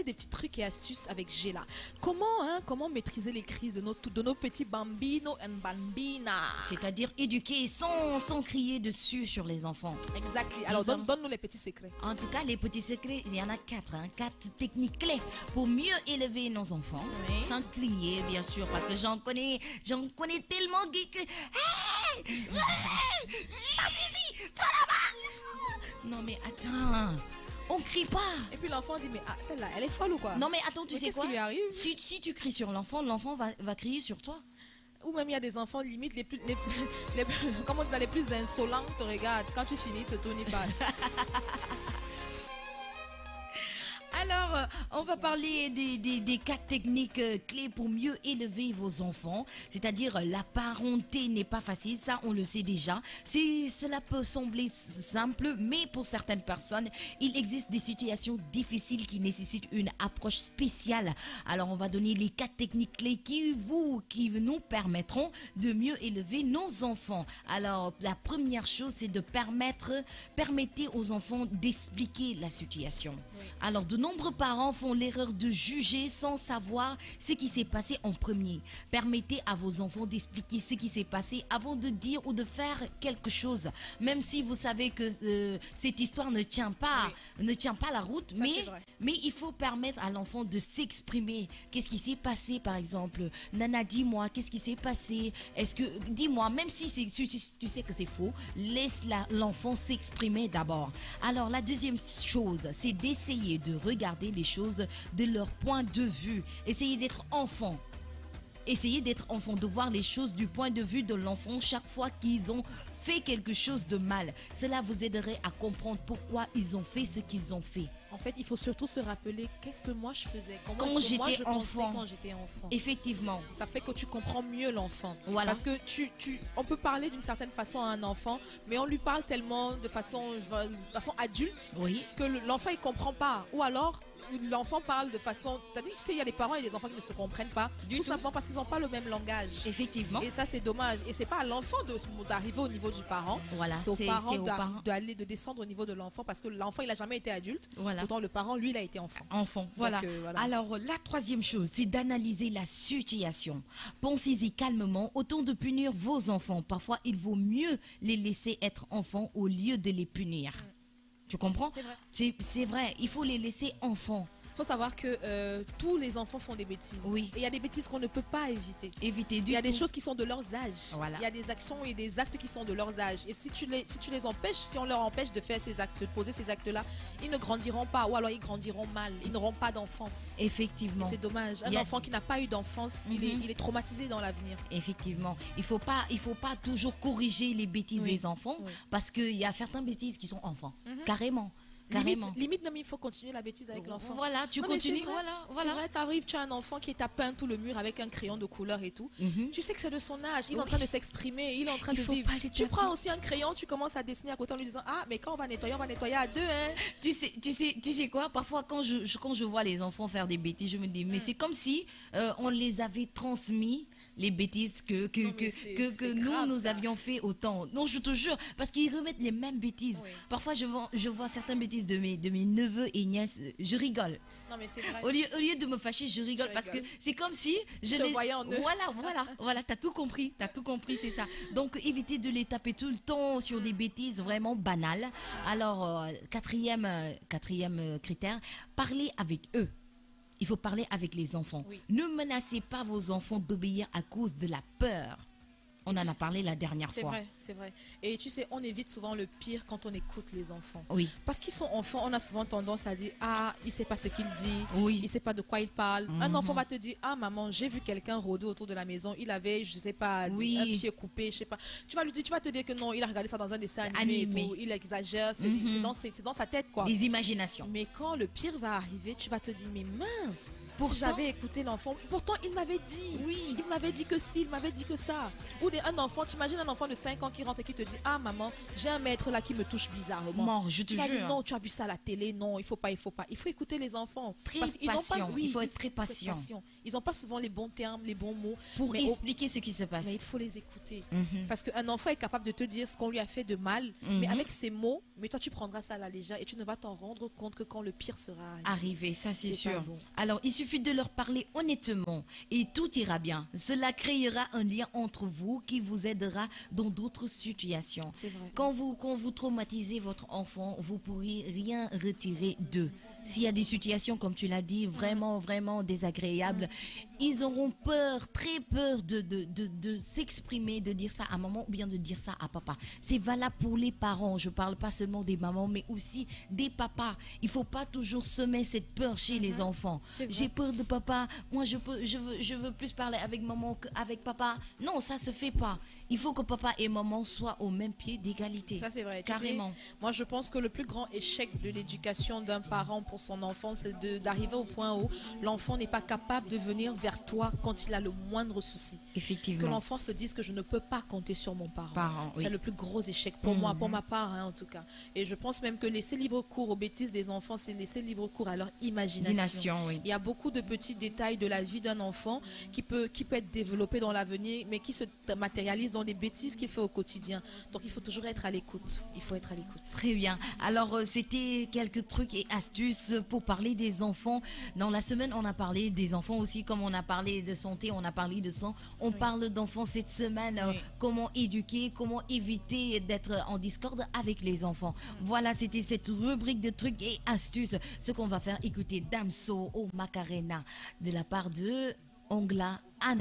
parler des petits trucs et astuces avec Géla. Comment maîtriser les crises de nos petits bambino and bambina? C'est-à-dire éduquer sans crier dessus sur les enfants. Exactement. Alors, donne-nous les petits secrets. En tout cas, les petits secrets, il y en a 4. 4 techniques clés pour mieux élever nos enfants. Oui. Sans crier, bien sûr, parce que j'en connais tellement que... Hey! Hey! Passe ici! Pas là-bas! Non mais attends, on crie pas. Et puis l'enfant dit, mais celle-là, elle est folle ou quoi? Non mais attends, tu Mais sais qu'est-ce quoi? qui lui arrive? Si tu cries sur l'enfant, l'enfant va crier sur toi. Ou même il y a des enfants limite comment on dit ça, les plus insolents te regardent. Quand tu finis, se tournent pas. Alors, on va parler des 4 techniques clés pour mieux élever vos enfants. C'est-à-dire, la parenté n'est pas facile, ça on le sait déjà. Cela peut sembler simple, mais pour certaines personnes, il existe des situations difficiles qui nécessitent une approche spéciale. Alors, on va donner les 4 techniques clés qui nous permettront de mieux élever nos enfants. Alors, la première chose, c'est de permettez aux enfants d'expliquer la situation. Oui. Alors, de nombreux parents font l'erreur de juger sans savoir ce qui s'est passé en premier. Permettez à vos enfants d'expliquer ce qui s'est passé avant de dire ou de faire quelque chose. Même si vous savez que cette histoire ne tient pas la route, ça, mais il faut permettre à l'enfant de s'exprimer. Qu'est-ce qui s'est passé, par exemple? Nana, dis-moi, qu'est-ce qui s'est passé? Dis-moi, même si tu sais que c'est faux, laisse l'enfant s'exprimer d'abord. Alors, la deuxième chose, c'est d'essayer de regarder les choses de leur point de vue. Essayez d'être enfant. Essayez d'être enfant, de voir les choses du point de vue de l'enfant chaque fois qu'ils ont fait quelque chose de mal. Cela vous aiderait à comprendre pourquoi ils ont fait ce qu'ils ont fait. En fait, il faut surtout se rappeler qu'est-ce que moi je faisais quand j'étais enfant. Effectivement. Ça fait que tu comprends mieux l'enfant. Voilà. Parce que on peut parler d'une certaine façon à un enfant, mais on lui parle tellement de façon adulte que l'enfant il comprend pas. Ou alors l'enfant parle de façon... T'as dit, tu sais, il y a des parents et des enfants qui ne se comprennent pas. Tout simplement parce qu'ils n'ont pas le même langage. Effectivement. Et ça, c'est dommage. Et c'est pas à l'enfant d'arriver au niveau du parent. Voilà. C'est aux parents de descendre au niveau de l'enfant parce que l'enfant, il n'a jamais été adulte. Voilà. Pourtant, le parent, lui, il a été enfant. Voilà. Donc, voilà. Alors, la troisième chose, c'est d'analyser la situation. Pensez-y calmement. Autant de punir vos enfants. Parfois, il vaut mieux les laisser être enfants au lieu de les punir. Tu comprends? C'est vrai. C'est vrai, il faut les laisser enfants. Il faut savoir que tous les enfants font des bêtises. Oui. Et il y a des bêtises qu'on ne peut pas éviter. Il y a des choses qui sont de leurs âges. Voilà. Il y a des actions et des actes qui sont de leurs âges. Et si on leur empêche de faire ces actes, de poser ces actes-là, ils ne grandiront pas. Ou alors ils grandiront mal. Ils n'auront pas d'enfance. Effectivement. C'est dommage. Un enfant qui n'a pas eu d'enfance, il est traumatisé dans l'avenir. Effectivement. Il faut pas toujours corriger les bêtises des enfants parce qu'il y a certaines bêtises qui sont enfants. Carrément. Limite, non, mais il faut continuer la bêtise avec l'enfant. Voilà, tu continues. Voilà. T'arrives, tu as un enfant qui t'a peint tout le mur avec un crayon de couleur et tout. Tu sais que c'est de son âge. Il est en train de s'exprimer. Il est en train de vivre. Tu prends aussi un crayon, tu commences à dessiner à côté en lui disant mais quand on va nettoyer à deux. Hein. Tu sais quoi? Parfois, quand je vois les enfants faire des bêtises, je me dis, mais c'est comme si on les avait transmis les bêtises que nous avions fait autant. Non, je te jure, parce qu'ils remettent les mêmes bêtises. Parfois, je vois certaines bêtises de mes neveux et nièces, je rigole. Non, mais c'est vrai. Au lieu de me fâcher, je rigole parce que c'est comme si je te voyais en eux. Voilà, t'as tout compris, c'est ça. Donc, évitez de les taper tout le temps sur des bêtises vraiment banales. Alors, quatrième critère, parlez avec eux. Il faut parler avec les enfants. Ne menacez pas vos enfants d'obéir à cause de la peur. On en a parlé la dernière fois. C'est vrai. Et tu sais, on évite souvent le pire quand on écoute les enfants. Oui. Parce qu'ils sont enfants, on a souvent tendance à dire il sait pas ce qu'il dit. Oui. Il sait pas de quoi il parle. Un enfant va te dire maman, j'ai vu quelqu'un rôder autour de la maison. Il avait, je sais pas, un pied coupé, je sais pas. Tu vas te dire que non, il a regardé ça dans un dessin animé. Et tout. Il exagère. C'est dans sa tête, quoi. Des imaginations. Mais quand le pire va arriver, tu vas te dire mais mince. Si j'avais écouté l'enfant, pourtant il m'avait dit. Oui. Il m'avait dit que si, il m'avait dit que ça. Ou un enfant, t'imagines un enfant de 5 ans qui rentre et qui te dit, ah maman, j'ai un maître là qui me touche bizarrement. Non, je te jure. Non, tu as vu ça à la télé, non, il faut pas. Il faut écouter les enfants. Très patient, il faut être très patient. Ils n'ont pas souvent les bons termes, les bons mots. Pour expliquer ce qui se passe. Mais il faut les écouter. Parce qu'un enfant est capable de te dire ce qu'on lui a fait de mal, mais avec ses mots, mais toi tu prendras ça à la légère et tu ne vas t'en rendre compte que quand le pire sera arrivé. Ça c'est sûr. Bon. Alors il suffit de leur parler honnêtement et tout ira bien. Cela créera un lien entre vous qui vous aidera dans d'autres situations. Quand vous traumatisez votre enfant, vous pourrez rien retirer d'eux. S'il y a des situations, comme tu l'as dit, vraiment, vraiment désagréables, ils auront peur, très peur de s'exprimer, de dire ça à maman ou bien de dire ça à papa. C'est valable pour les parents. Je ne parle pas seulement des mamans, mais aussi des papas. Il ne faut pas toujours semer cette peur chez les enfants. J'ai peur de papa. Moi, je veux plus parler avec maman qu'avec papa. Non, ça ne se fait pas. Il faut que papa et maman soient au même pied d'égalité. Ça, c'est vrai. Carrément. Tu sais, moi, je pense que le plus grand échec de l'éducation d'un parent pour son enfant, c'est d'arriver au point où l'enfant n'est pas capable de venir vers toi quand il a le moindre souci. Effectivement. Que l'enfant se dise que je ne peux pas compter sur mon parent. C'est le plus gros échec pour moi, pour ma part en tout cas. Et je pense même que laisser libre cours aux bêtises des enfants, c'est laisser libre cours à leur imagination. Oui. Il y a beaucoup de petits détails de la vie d'un enfant qui peut être développé dans l'avenir, mais qui se matérialise dans les bêtises qu'il fait au quotidien. Donc il faut toujours être à l'écoute. Il faut être à l'écoute. Très bien. Alors c'était quelques trucs et astuces pour parler des enfants. Dans la semaine, on a parlé des enfants aussi, comme on a parlé de santé, on a parlé de sang. On parle d'enfants cette semaine. Comment éduquer, comment éviter d'être en discorde avec les enfants. Voilà, c'était cette rubrique de trucs et astuces. Ce qu'on va faire, écouter Damso au Macarena de la part de Ongla Anna.